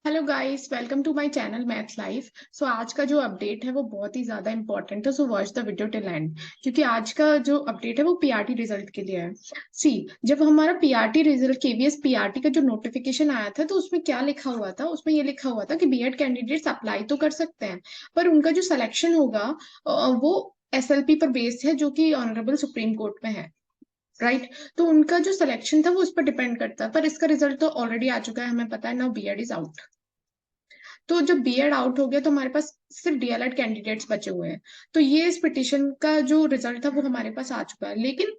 Hello guys, welcome to my channel maths life. So आज का जो अपडेट है वो बहुत ही ज्यादा इंपॉर्टेंट है। So watch the video till and, क्योंकि आज का जो अपडेट है वो पीआरटी रिजल्ट के लिए है। सी, जब हमारा पीआरटी रिजल्ट केवीएस पीआरटी का जो नोटिफिकेशन आया था, तो उसमें क्या लिखा हुआ था? उसमें ये लिखा हुआ था कि बीएड कैंडिडेट्स अप्लाई तो कर सकते हैं, पर उनका जो सिलेक्शन होगा वो एसएलपी पर बेस्ड है, जो कि ऑनरेबल सुप्रीम कोर्ट में है। राइट। तो उनका जो सिलेक्शन था वो उस पर डिपेंड करता है, पर इसका रिजल्ट तो ऑलरेडी आ चुका है, हमें पता है। Now BEd is out. तो जब बीएड आउट हो गया तो हमारे पास सिर्फ डीएलएड कैंडिडेट्स बचे हुए हैं। तो ये इस पिटिशन का जो रिजल्ट था वो हमारे पास आ चुका है। लेकिन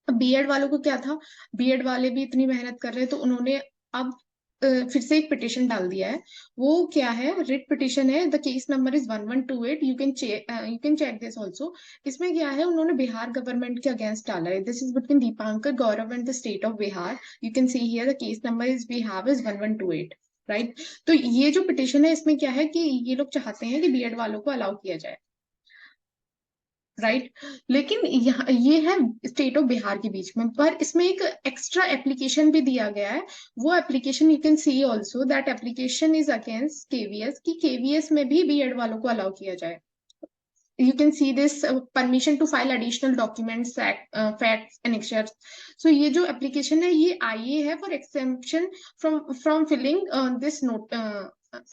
बीएड वालों को क्या था? बीएड वाले भी इतनी मेहनत कर रहे हैं, तो उन्होंने अब फिर से एक पिटिशन डाल दिया है। वो क्या है? रिट पिटिशन है। The case number is 1128। You can check this also. इसमें क्या है? उन्होंने बिहार गवर्नमेंट के अगेंस्ट डाला है। This is between Dipankar Gaurav and the state of Bihar. You can see here the case number is we have is 1128। Right. तो ये जो पिटिशन है, इसमें क्या है कि ये लोग चाहते हैं कि बीएड वालों को अलाउ किया जाए। राइट। लेकिन यहाँ ये है स्टेट ऑफ बिहार के बीच में, पर इसमें एक एक्स्ट्रा एप्लीकेशन भी दिया गया है। वो application you can C also, that application is against KVS, कि केवीएस में भी बीएड वालों को अलाउ किया जाए। You can see this permission to file additional documents, facts and excerpts. So ये जो application है ये आई है for exemption from filling this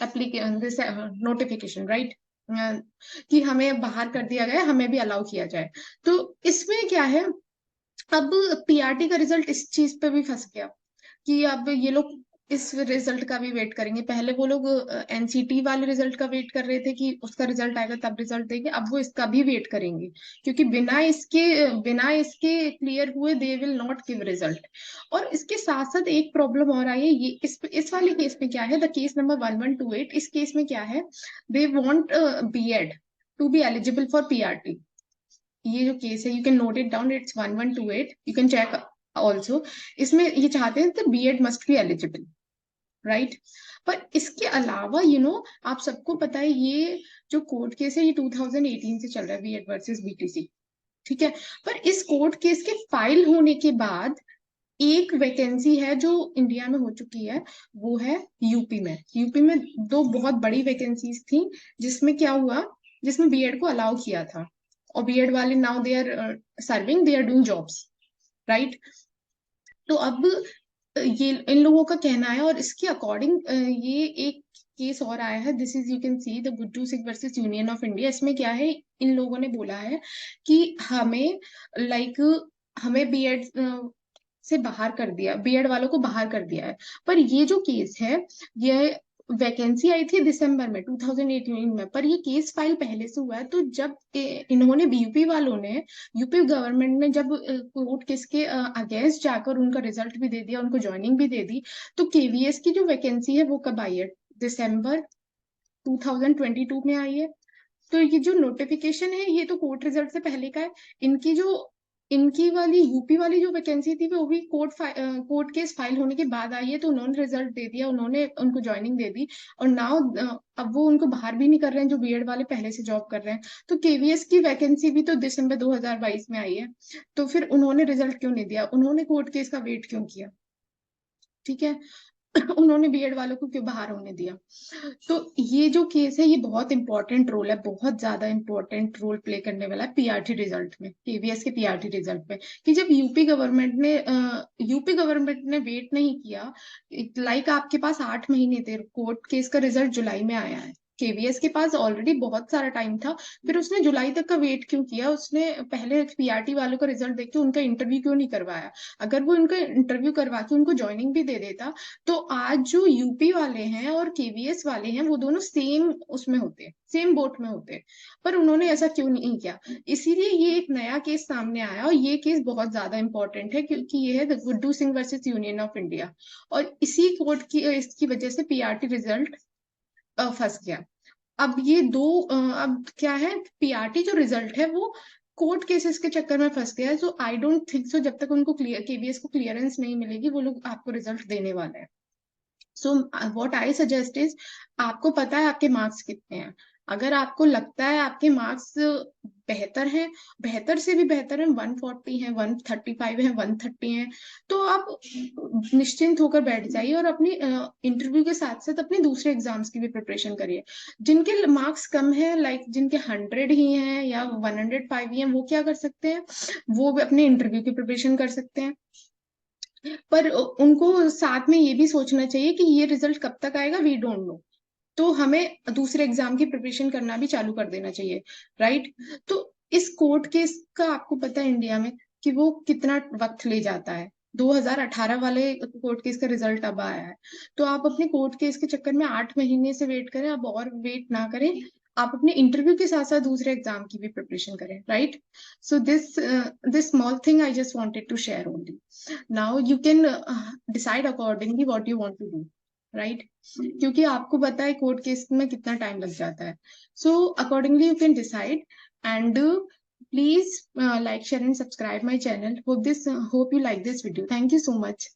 application, this notification, right? कि हमें बाहर कर दिया गया, हमें भी अलाउ किया जाए। तो इसमें क्या है? अब पीआरटी का रिजल्ट इस चीज पे भी फंस गया कि अब ये लोग इस रिजल्ट का भी वेट करेंगे। पहले वो लोग एनसीटी वाले रिजल्ट का वेट कर रहे थे कि उसका रिजल्ट आएगा तब रिजल्ट देंगे, अब वो इसका भी वेट करेंगे, क्योंकि बिना इसके क्लियर हुए they will not give result. और इसके साथ साथ एक प्रॉब्लम और आई है। ये इस वाले केस में क्या है? The case number 1128। इस केस में क्या है? They want BEd to be eligible for PRT. ये जो केस है, you can note it down, it's 1128। You can check also. इसमें ये चाहते हैं कि BEd must be eligible. Right. पर इसके अलावा आप सबको पता है, ये जो कोर्ट केस है ये 2018 से चल रहा है, बीएड वर्सेस बीटीसी। ठीक है। पर इस कोर्ट केस के फाइल होने के बाद एक वैकेंसी है जो इंडिया में हो चुकी है। वो है यूपी में। यूपी में दो बहुत बड़ी वैकेंसीज थी, जिसमें क्या हुआ? जिसमें बीएड को अलाउ किया था, और बीएड वाले now they are serving, they are doing jobs. Right. तो अब ये इन लोगों का कहना है, और इसके अकॉर्डिंग ये एक केस और आया है। This is, you can C, the Guddu Singh versus union of India. इसमें क्या है? इन लोगों ने बोला है कि हमें लाइक हमें बीएड से बाहर कर दिया, बीएड वालों को बाहर कर दिया है। पर ये जो केस है, ये वैकेंसी आई थी दिसंबर में 2018 में, पर ये केस फाइल पहले से हुआ है। तो जब इन्होंने यूपी वालों ने, यूपी गवर्नमेंट ने जब कोर्ट केस के अगेंस्ट जाकर उनका रिजल्ट भी दे दिया, उनको ज्वाइनिंग भी दे दी, तो केवीएस की जो वैकेंसी है वो कब आई है? दिसंबर 2022 में आई है। तो ये जो नोटिफिकेशन है ये तो कोर्ट रिजल्ट से पहले का है। इनकी जो इनकी वाली यूपी वाली जो वैकेंसी थी वो भी कोर्ट केस फाइल होने के बाद आई है। तो उन्होंने रिजल्ट दे दिया, उन्होंने उनको ज्वाइनिंग दे दी, और नाउ अब वो उनको बाहर भी नहीं कर रहे हैं जो बीएड वाले पहले से जॉब कर रहे हैं। तो केवीएस की वैकेंसी भी तो दिसंबर 2022 में आई है। तो फिर उन्होंने रिजल्ट क्यों नहीं दिया? उन्होंने कोर्ट केस का वेट क्यों किया? ठीक है। उन्होंने बीएड वालों को क्यों बाहर होने दिया? तो ये जो केस है ये बहुत इंपॉर्टेंट रोल है, बहुत ज्यादा इंपॉर्टेंट रोल प्ले करने वाला है पीआरटी रिजल्ट में, केवीएस के पीआरटी रिजल्ट में। कि जब यूपी गवर्नमेंट ने वेट नहीं किया, लाइक आपके पास 8 महीने थे, कोर्ट केस का रिजल्ट जुलाई में आया है, केवीएस के पास ऑलरेडी बहुत सारा टाइम था, फिर उसने जुलाई तक का वेट क्यों किया? उसने पहले पीआरटी वालों का रिजल्ट देख के उनका इंटरव्यू क्यों नहीं करवाया? अगर वो उनका इंटरव्यू करवा के उनको ज्वाइनिंग भी दे देता, तो आज जो यूपी वाले हैं और केवीएस वाले हैं वो दोनों सेम उसमें होते, सेम बोट में होते। पर उन्होंने ऐसा क्यों नहीं किया? इसीलिए ये एक नया केस सामने आया, और ये केस बहुत ज्यादा इंपॉर्टेंट है, क्योंकि ये है the Guddu Singh versus union of India. और इसी कोर्ट की इसकी वजह से पीआरटी रिजल्ट फंस गया। अब ये दो अब क्या है? पीआरटी जो रिजल्ट है वो कोर्ट केसेस के चक्कर में फंस गया है। सो आई डोंट थिंक सो, जब तक उनको क्लियर केवीएस को क्लियरेंस नहीं मिलेगी वो लोग आपको रिजल्ट देने वाले हैं। So what I suggest is, आपको पता है आपके मार्क्स कितने हैं, अगर आपको लगता है आपके मार्क्स बेहतर हैं, बेहतर से भी बेहतर है, 140 है, 135 है, 130 है, तो आप निश्चिंत होकर बैठ जाइए और अपनी इंटरव्यू के साथ साथ अपने दूसरे एग्जाम्स की भी प्रिपरेशन करिए। जिनके मार्क्स कम है, लाइक जिनके 100 ही हैं या 105 ही हैं, वो क्या कर सकते हैं, वो भी अपने इंटरव्यू की प्रिपरेशन कर सकते हैं। पर उनको साथ में ये भी सोचना चाहिए कि ये रिजल्ट कब तक आएगा, वी डोंट नो। तो हमें दूसरे एग्जाम की प्रिपरेशन करना भी चालू कर देना चाहिए, राइट। तो इस कोर्ट केस का आपको पता है इंडिया में कि वो कितना वक्त ले जाता है। 2018 वाले कोर्ट केस का रिजल्ट अब आया है। तो आप अपने कोर्ट केस के चक्कर में 8 महीने से वेट करें, अब और वेट ना करें। आप अपने इंटरव्यू के साथ साथ दूसरे एग्जाम की भी प्रिपरेशन करें, right. So this small thing I just wanted to share only. Now you can decide accordingly what you want to do, right. क्योंकि आपको पता है कोर्ट केस में कितना टाइम लग जाता है। So accordingly you can decide, and please like, share and subscribe my channel. Hope you like this video. Thank you so much.